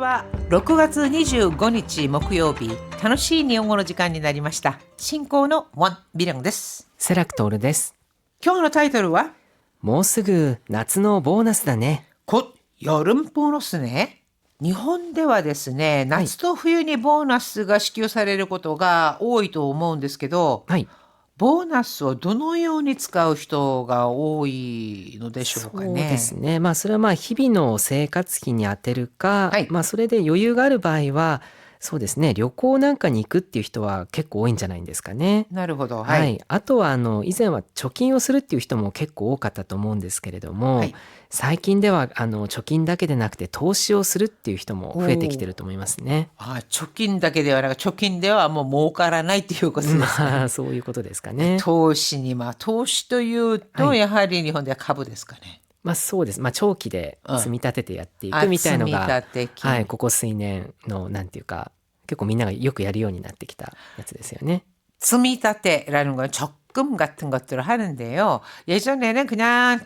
ちは。6月25日木曜日、楽しい日本語の時間になりました。進行のワン・ビリョンです。セラクトールです。今日のタイトルはもうすぐ夏のボーナスだね。곧 여름 보너스ね。日本ではですね、夏と冬にボーナスが支給されることが多いと思うんですけど、はい。ボーナスをどのように使う人が多いのでしょうかそうね。ですね。それは日々の生活費に充てるか、はいそれで余裕がある場合は、そうですね、旅行なんかに行くっていう人は結構多いんじゃないんですかね。なるほど。ははい。い。あとは以前は貯金をするっていう人も結構多かったと思うんですけれども、はい最近では貯金だけでなくて投資をするっていう人も増えてきてると思いますね。貯金だけではなく、貯金ではもう儲からないっていうことですかね。そういうことですかね。投資に、投資というと、はいやはり日本では株ですかね。そうです。長期で積み立ててやっていくみたいのが、積み立て金。はい、ここ数年のなんていうか、結構みんながよくやるようになってきたやつですよね。積み立て라는 건 적금 같은 것들을 하는데요. 예전에는 그냥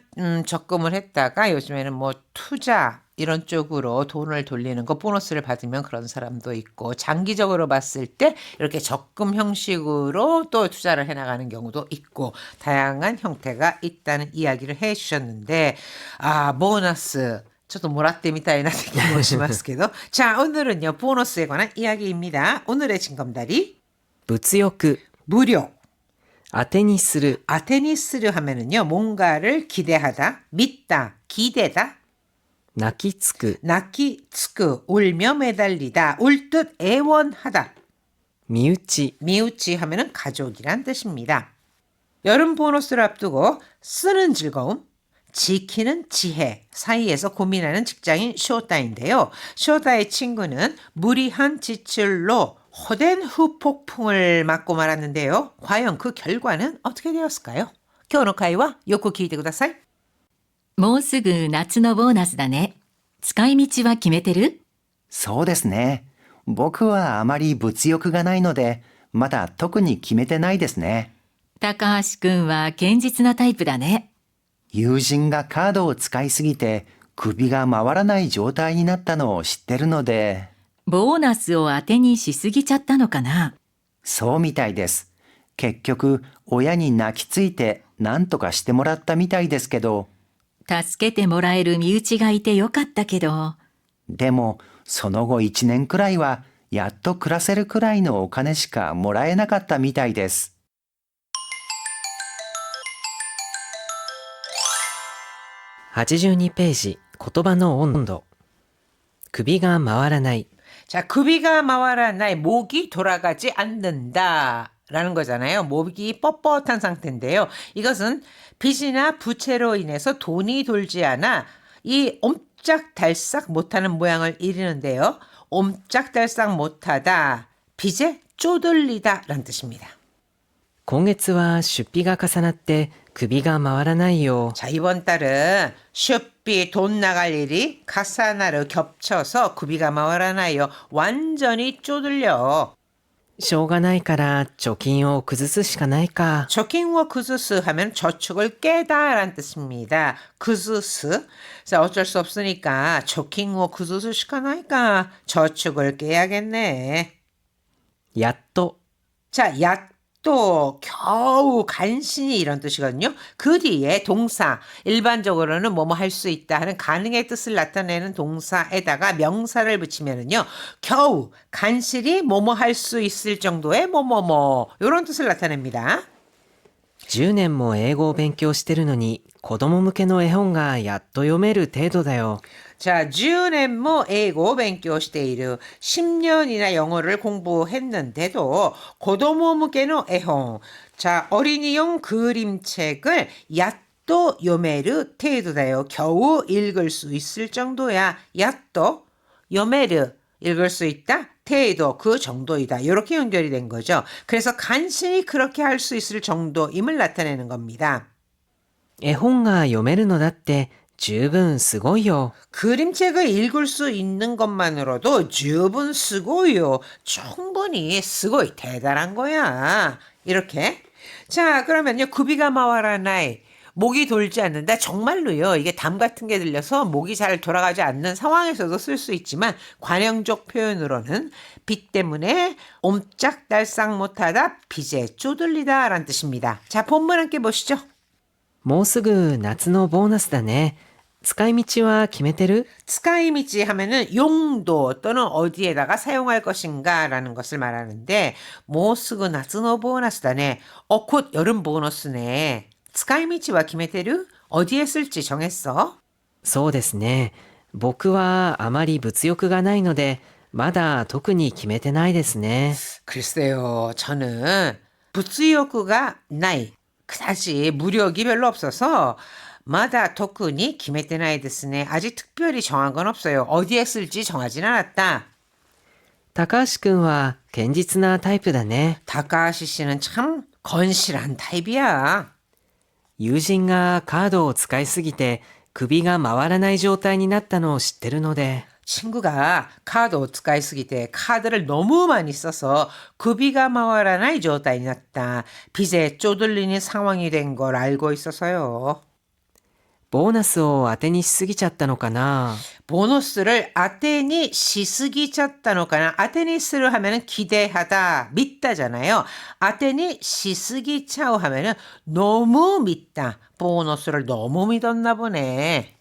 적금을 했다가 요즘에는 뭐 투자 이런 쪽으로 돈을 돌리는 거 보너스를 받으면 그런 사람도 있고 장기적으로 봤을 때 이렇게 적금 형식으로 또 투자를 해나가는 경우도 있고 다양한 형태가 있다는 이야기를 해주셨는데 보너스 ちょっともらってみたいなって気もしますけど자 오늘은요 보너스에 관한 이야기입니다. 오늘의 징검다리 物欲、 무료 当てにする、 아테니스를 하면은요 뭔가를 기대하다, 믿다, 기대다, 泣きつく、 泣きつく, 울며 매달리다, 울듯 애원하다. 身内、 미우치 하면은 가족이란 뜻입니다. 여름 보너스를 앞두고 쓰는 즐거움, 지키는 지혜 사이에서 고민하는 직장인 쇼다인데요. 쇼다의 친구는 무리한 지출로 호된 후폭풍을 맞고 말았는데요. 과연 그 결과는 어떻게 되었을까요? 今日の会話よく聞いてください。もうすぐ夏のボーナスだね。使い道は決めてる？そうですね。僕はあまり物欲がないので、まだ特に決めてないですね。高橋くんは堅実なタイプだね。友人がカードを使いすぎて首が回らない状態になったのを知ってるので、ボーナスを当てにしすぎちゃったのかな。そうみたいです。結局、親に泣きついて何とかしてもらったみたいですけど、助けてもらえる身内がいてよかったけど、でも、その後1年くらいは、やっと暮らせるくらいのお金しかもらえなかったみたいです。82ページ、言葉の温度。首が回らない。 자, 급이가 마와라나이 목이 돌아가지 않는다 라는 거잖아요. 목이 뻣뻣한 상태인데요. 이것은 빚이나 부채로 인해서 돈이 돌지 않아 이 옴짝달싹 못하는 모양을 이르는데요. 옴짝달싹 못하다, 빚에 쪼들리다 라는 뜻입니다. 今月は出費が重なって首が回らないよ。 자, 이번 달은 슈비 돈 나갈 일이 카사나를 겹쳐서 구비가 마와라나요. 완전히 쪼들려. しょうがないから貯金を崩すしかないか。 저킹워 크즈스 하면 저축을 깨다라는 뜻입니다. 크즈스. 자, 어쩔 수 없으니까 저킹워 크즈스 시카나니까 저축을 깨야겠네. やっと、 자, 또 겨우 간신히 이런 뜻이거든요. 그 뒤에 동사, 일반적으로는 뭐뭐 할 수 있다 하는 가능의 뜻을 나타내는 동사에다가 명사를 붙이면은요. 겨우 간신히 뭐뭐 할 수 있을 정도의 뭐뭐뭐 이런 뜻을 나타냅니다. 10年も英語を勉強してるのに子供向けの絵本がやっと読める程度だよ。 자, 10년 뭐英語 勉強している 10년이나 영어를 공부했는데도 고도모 무게의 애홍. 자, 어린이용 그림책을 야또 요메르 테이도다요. 겨우 읽을 수 있을 정도야. 야또 요메르 읽을 수 있다. 테이도 그 정도이다. 이렇게 연결이 된 거죠. 그래서 간신히 그렇게 할 수 있을 정도임을 나타내는 겁니다. 絵本が読めるのだって十分すごいよ。 그림책을 읽을 수 있는 것만으로도 주분 쓰고요. 충분히 쓰고 대단한 거야. 이렇게. 자, 그러면요. 구비가 마와라 나이. 목이 돌지 않는다. 정말로요. 이게 담 같은 게 들려서 목이 잘 돌아가지 않는 상황에서도 쓸 수 있지만 관용적 표현으로는 비 때문에 옴짝달싹 못하다, 빚에 쪼들리다 라는 뜻입니다. 자, 본문 함께 보시죠. もうすぐ夏のボーナスだね。使い道は決めてる？ 스카이미지 하면은 용도 또는 어디에다가 사용할 것인가 라는 것을 말하는데 모스그 나츠노 보너스다네. 곧 여름 보너스네. 스카이미치와 키메테르? 어디에 쓸지 정했어? そうですね。僕はあまり物欲がないので、まだ特に決めてないですね。 글쎄요. 저는 부츠요크가 나이. 그다지 무력이 별로 없어서 마다 토크니 키메테나이 데스네. 아직 특별히 정한 건 없어요. 어디에 쓸지 정하진 않았다. 高橋くんは堅実なタイプだね。 다카시 씨는 참 건실한 타입이야. 友人がカードを使いすぎて首が回らない状態になったのを知ってるので、 친구가 카드 오츠카이 쓰기 때 카드를 너무 많이 써서 급이가 마와라나이状態に 났다. 빚에 쪼들리는 상황이 된 걸 알고 있어서요. ボーナスを当てにしすぎちゃったのかな。 보너스를 아테니 시스기 찼다노까나. 아테니스를 하면은 기대하다, 믿다잖아요. 아테니 시스기 차오 하면은 너무 믿다. 보너스를 너무 믿었나 보네.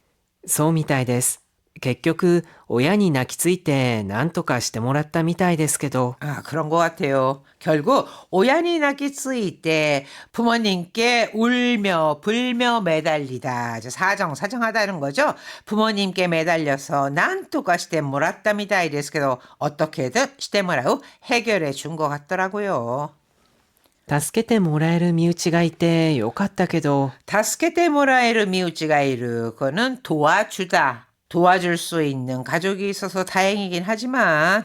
そうみたいです。結局親に泣きついて何とかしてもらったみたいですけど、 아, 그런 것 같아요. 결국 오ян이 나기 쓰일 때 부모님께 울며 불며 매달리다. 사정하다는 거죠. 부모님께 매달려서 난또가 시테모랐다 미다이ですけど 어떻게든 시테모라우 해결해 준 것 같더라고요. 助けてもらえる身内がいてよかったけど、 다스케테 모라에르 미우치가 이르. 그거는 도와주다. 도와줄 수 있는 가족이 있어서 다행이긴 하지만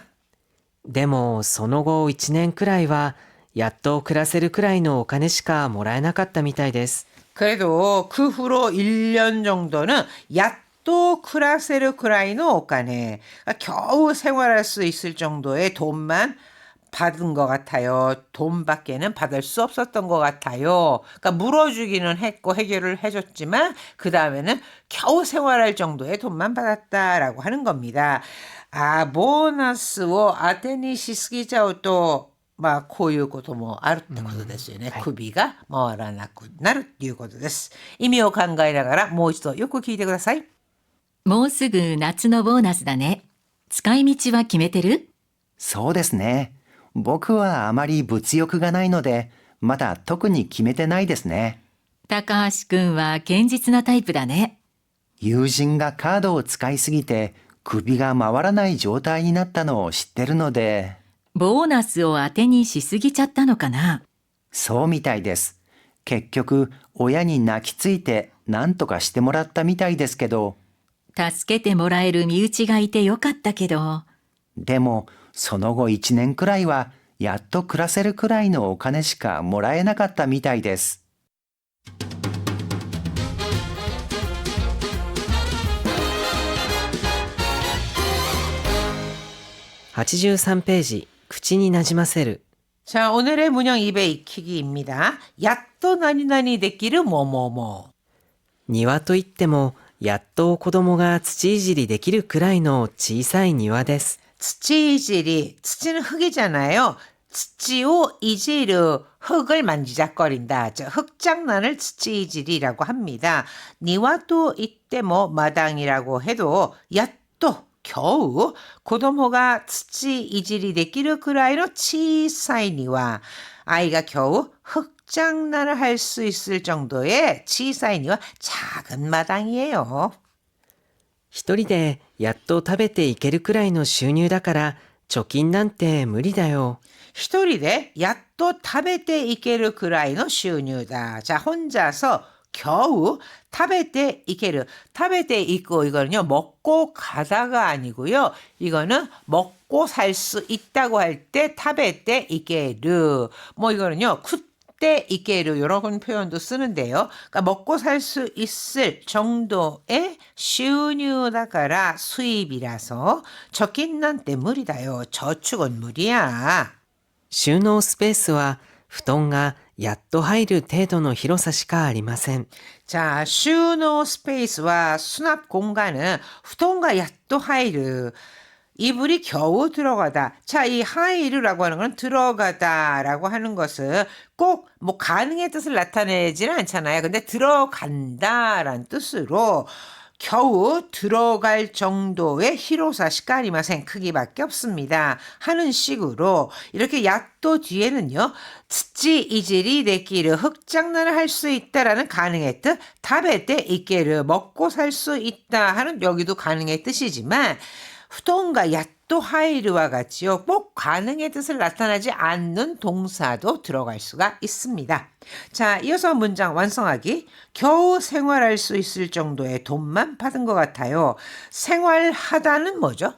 でもその後1年くらいはやっと暮らせるくらいのお金しかもらえなかったみたいです。 그래도 그 후로 1년 정도는 야또 크라세르 크라이노 오카네. 겨우 생활할 수 있을 정도의 돈만 받은 것 같아요. 돈밖에는 받을 수 없었던 것 같아요. 그러니까 물어주기는 했고 해결을 해줬지만 그 다음에는 겨우 생활할 정도의 돈만 받았다라고 하는 겁니다. 아, 보너스を 아테니 시스기자오 또まあこういうこともあるってことですよね。首が回らなくなるっていうことです。意味を考えながらもう一度よく聞いてください。もうすぐ夏のボーナスだね。使い道は決めてる？そうですね。僕はあまり物欲がないので、まだ特に決めてないですね。高橋くんは堅実なタイプだね。友人がカードを使いすぎて首が回らない状態になったのを知ってるので、ボーナスを当てにしすぎちゃったのかな。そうみたいです。結局親に泣きついて何とかしてもらったみたいですけど、助けてもらえる身内がいてよかったけど、でもその後1年くらいはやっと暮らせるくらいのお金しかもらえなかったみたいです。83ページ、口になじませる。 자, 오늘의 문형 입에 익히기입니다. 야또 나니나니 데끼르 뭐뭐뭐. 庭といってもやっと子供が土いじりできるくらいの小さい庭です。 土이질이,土는 흙이잖아요.土を 이지르, 흙을 만지작거린다. 흙장난을土이질이라고 합니다. 니와도 이때 뭐 마당이라고 해도 야또 겨우 고도모가土이질이 되기를 그라이로 치사이니와 아이가 겨우 흙장난을 할 수 있을 정도의 치사이니와 작은 마당이에요. 一人でやっと食べていけるくらいの収入だから貯金なんて無理だよ。 1人で 야또 食べていけるくらいの収入だ. 자, 혼자서 겨우 食べていける. 食べていく 이거는요. 먹고 가다가 아니고요. 이거는 먹고 살 수 있다고 할 때 食べていける. 뭐 이거는요. 쿠때 이케르 이런 표현도 쓰는데요. 그러니까 먹고 살 수 있을 정도의収入だから 수입이라서 적긴 난 때물이다요. 저축은 무리야. 収納スペースは布団がやっと入る程度の広さしかありません。 자,収納 스페이스와 수납 공간은 후통과 야또 하이르. 이불이 겨우 들어가다. 자, 이 하이르라고 하는 건 들어가다라고 하는 것은 꼭 뭐 가능의 뜻을 나타내지는 않잖아요. 근데 들어간다라는 뜻으로 겨우 들어갈 정도의 히로사 시카리마생 크기밖에 없습니다. 하는 식으로 이렇게 야또 뒤에는요. 츠찌 이질이 데끼르 흑장난을 할 수 있다라는 가능의 뜻, 다베테 이케르 먹고 살 수 있다 하는 여기도 가능의 뜻이지만 후동과 야또 하이르와 같이요. 꼭 가능의 뜻을 나타나지 않는 동사도 들어갈 수가 있습니다. 자, 이어서 문장 완성하기. 겨우 생활할 수 있을 정도의 돈만 받은 것 같아요. 생활하다는 뭐죠?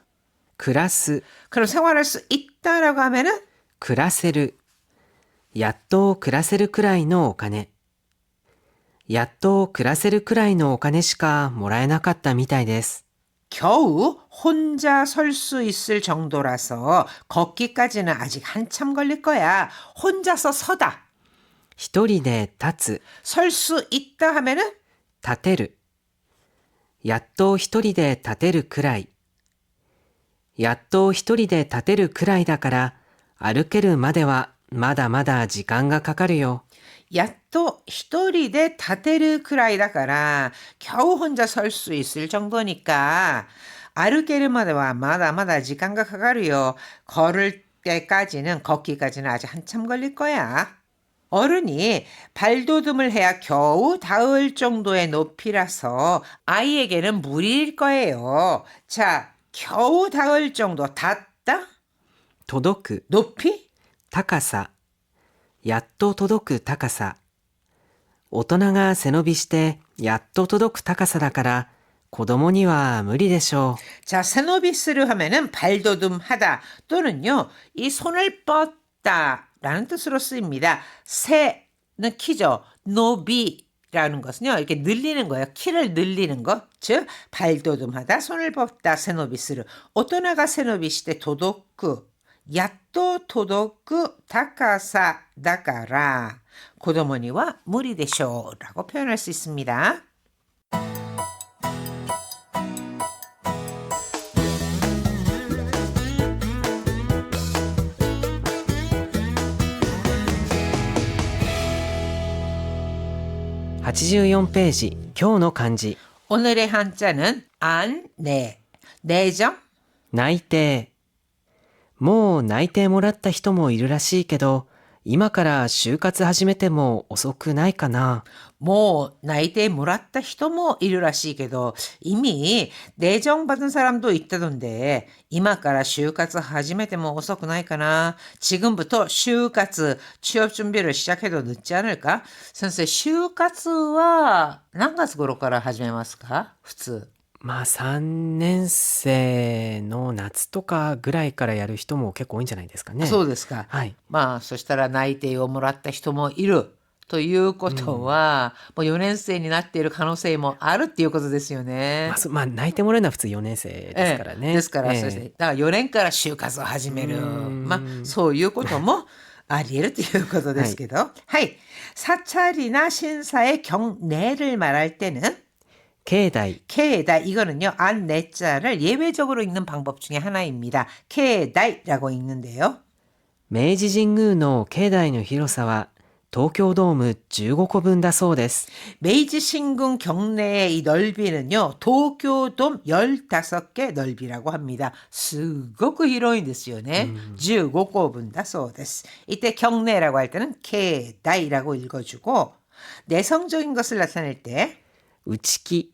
暮らす、 그럼 생활할 수 있다라고 하면은 暮らせる。やっと暮らせるくらいのお金。やっと暮らせるくらいのお金しかもらえなかったみたいです。 겨우 혼자 설 수 있을 정도라서 걷기까지는 아직 한참 걸릴 거야. 혼자서 서다. 一人で立つ、 설 수 있다 하면은 立てる。やっと一人で立てるくらい。やっと一人で立てるくらいだから歩けるまではまだまだ時間がかかるよ。 야또 히토리데 다테르 크라이다까라 겨우 혼자 설 수 있을 정도니까 아르게르마데와 마다마다 지간가 가가르요. 걸을 때까지는 걷기까지는 아직 한참 걸릴 거야. 어른이 발돋움을 해야 겨우 닿을 정도의 높이라서 아이에게는 무리일 거예요. 자, 겨우 닿을 정도, 닿다? 届く、 높이? 高さ。やっと届く高さ。大人が背伸びしてやっと届く高さだから子供には無理でしょう。 자, 세노비스를 하면은 발돋움하다 또는요, 이 손을 뻗다라는 뜻으로 쓰입니다. 세는 키죠. 노비라는 것은요, 이렇게 늘리는 거예요. 키를 늘리는 것. 즉, 발돋움하다, 손을 뻗다, 세노비스를. 오토나가 세노비시대 도도쿠. やっと届く高さだから子供には無理でしょう라고 표현할 수 있습니다. (84) ページ、今日の漢字。 오늘의 한자는 안내, 내정, 内定。もう内定もらった人もいるらしいけど、今から就活始めても遅くないかな。 뭐 나이대 몰았다 히도모 이르라시게도 이미 내정 받은 사람도 있다던데 이마까라就活 하지메테모遅くないかな. 지금부터 就活 취업 준비를 시작해도 늦지 않을까? 선생 就活は何月頃から始めますか? 普通. まあ3年生の夏とかぐらいからやる人も結構多いんじゃないですかね。そうですか。はい。まあそしたら内定をもらった人もいるということは、もう4年生になっている可能性もあるっていうことですよね。まあ泣いてもらうのは普通4年生ですからね。ですから、そうですね。だから4年から就活を始める。まあそういうこともあり得るということですけど。はい。사찰이나 신사의 경례를 말할 때는 境内。 케다 이거는요. 안내자를 예외적으로 읽는 방법 중에 하나입니다. 케다이라고 읽는데요. 明治神宮の境内の広さは東京ドーム15個分だそうです。 메이지 신궁 경내의 이 넓이는요. 도쿄돔 15개 넓이라고 합니다. すごく広いんですよね. 15個分だそうです. 이때 경내라고 할 때는 케다이라고 읽어주고 내성적인 것을 나타낼 때 内気。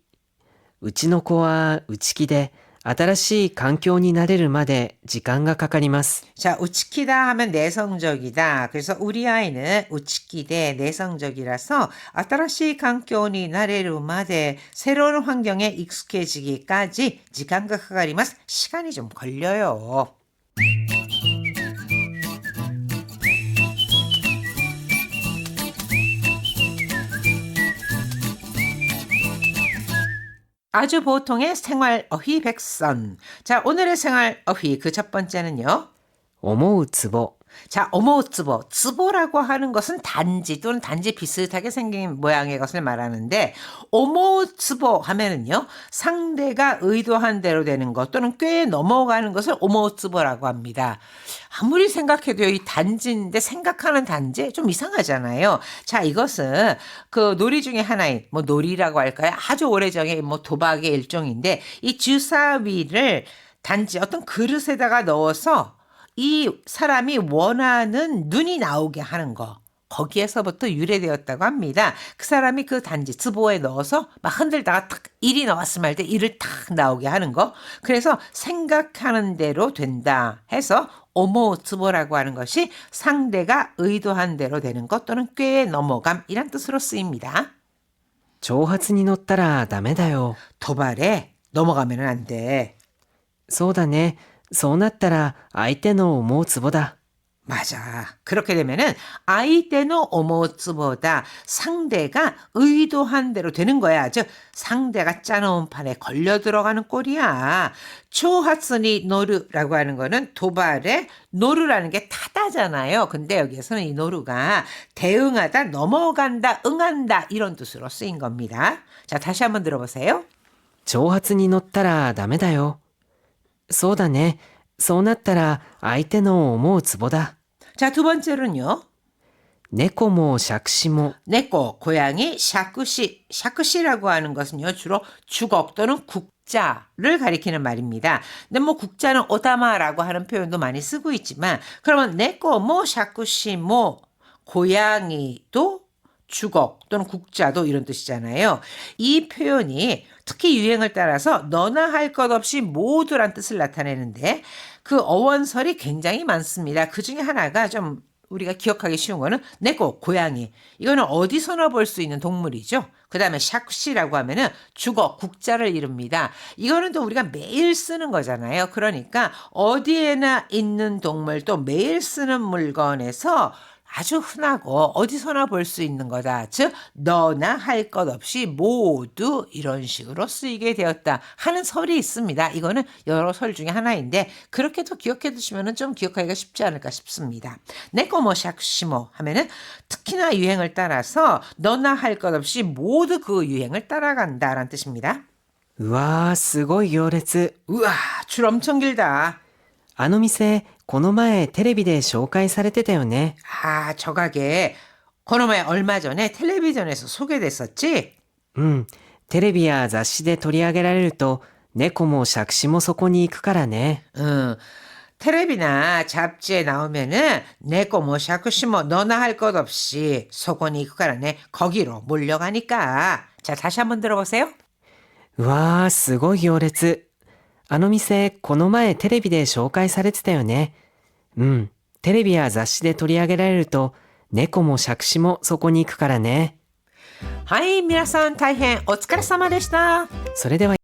うちの子は内気で新しい環境に慣れるまで時間がかかります。 자, 우치키다 하면 내성적이다. 그래서 우리 아이는 우치키대 내성적이라서 新しい環境になれるまで 새로운 환경에 익숙해지기까지 시간가 가까리마스. 시간이 좀 걸려요. 아주 보통의 생활 어휘 백선. 자, 오늘의 생활 어휘 그 첫 번째는요. 思うツボ。 자, 오모츠보. 츠보라고 하는 것은 단지 또는 단지 비슷하게 생긴 모양의 것을 말하는데 오모츠보 하면은요. 상대가 의도한 대로 되는 것 또는 꽤 넘어가는 것을 오모츠보라고 합니다. 아무리 생각해도 이 단지인데 생각하는 단지 좀 이상하잖아요. 자, 이것은 그 놀이 중에 하나인 뭐 놀이라고 할까요? 아주 오래전에 뭐 도박의 일종인데 이 주사위를 단지 어떤 그릇에다가 넣어서 이 사람이 원하는 눈이 나오게 하는 거. 거기에서부터 유래되었다고 합니다. 그 사람이 그 단지 츠보에 넣어서 막 흔들다가 탁 일이 나왔을 때 일을 탁 나오게 하는 거. 그래서 생각하는 대로 된다 해서 오모츠보라고 하는 것이 상대가 의도한 대로 되는 것 또는 꽤 넘어감이란 뜻으로 쓰입니다. 挑発に乗ったらダメだよ。 도발에 넘어가면 안 돼. そうだね。そうなったら相手の思うツボだ。 맞아. 그렇게 되면은 아이테노 오모츠보다 상대가 의도한 대로 되는 거야. 즉 상대가 짜놓은 판에 걸려 들어가는 꼴이야. 초하스니 노르라고 하는 거는 도발에 노르라는 게 타다잖아요. 근데 여기에서는 이 노르가 대응하다, 넘어간다, 응한다 이런 뜻으로 쓰인 겁니다. 자, 다시 한번 들어보세요. 挑発に乗ったらダメだよ。そうだね。そうなったら相手の思うツボだ。 자, 두 번째로는요. 猫も杓子も 네꼬, 고양이, 샤쿠시. 샤쿠시라고 하는 것은요, 주로 주걱 또는 국자를 가리키는 말입니다. 근데 뭐 국자는 오다마라고 하는 표현도 많이 쓰고 있지만, 그러면 네꼬, 뭐 샤쿠시, 뭐 고양이도 주걱 또는 국자도 이런 뜻이잖아요. 이 표현이 특히 유행을 따라서 너나 할 것 없이 모두란 뜻을 나타내는데 그 어원설이 굉장히 많습니다. 그 중에 하나가 좀 우리가 기억하기 쉬운 거는 네꼬, 고양이. 이거는 어디서나 볼 수 있는 동물이죠. 그 다음에 샤쿠시라고 하면은 주걱, 국자를 이릅니다. 이거는 또 우리가 매일 쓰는 거잖아요. 그러니까 어디에나 있는 동물 또 매일 쓰는 물건에서 아주 흔하고 어디서나 볼 수 있는 거다. 즉 너나 할 것 없이 모두 이런 식으로 쓰이게 되었다 하는 설이 있습니다. 이거는 여러 설 중에 하나인데 그렇게도 기억해 두시면 좀 기억하기가 쉽지 않을까 싶습니다. 네코모 샤쿠시모 하면은 특히나 유행을 따라서 너나 할 것 없이 모두 그 유행을 따라간다라는 뜻입니다. うわーすごい行列。 우와, 줄 엄청 길다. あの店この前テレビで紹介されてたよね。 아, 저 가게 그놈의 얼마 전에 텔레비전에서 소개됐었지? うん。テレビや雑誌で取り上げられると猫も杓子もそこに行くからね。 응. 텔레비나 잡지에 나오면은 내거 뭐 샤쿠시 뭐 너나 할 것 없이 속언이 그가라네 거기로 몰려가니까. 자, 다시 한번 들어보세요. うわーすごい行列。あの店この前テレビで紹介されてたよね。うん。テレビや雑誌で取り上げられると猫も杓子もそこに行くからね。 はい、皆さん大変お疲れ様でした。それでは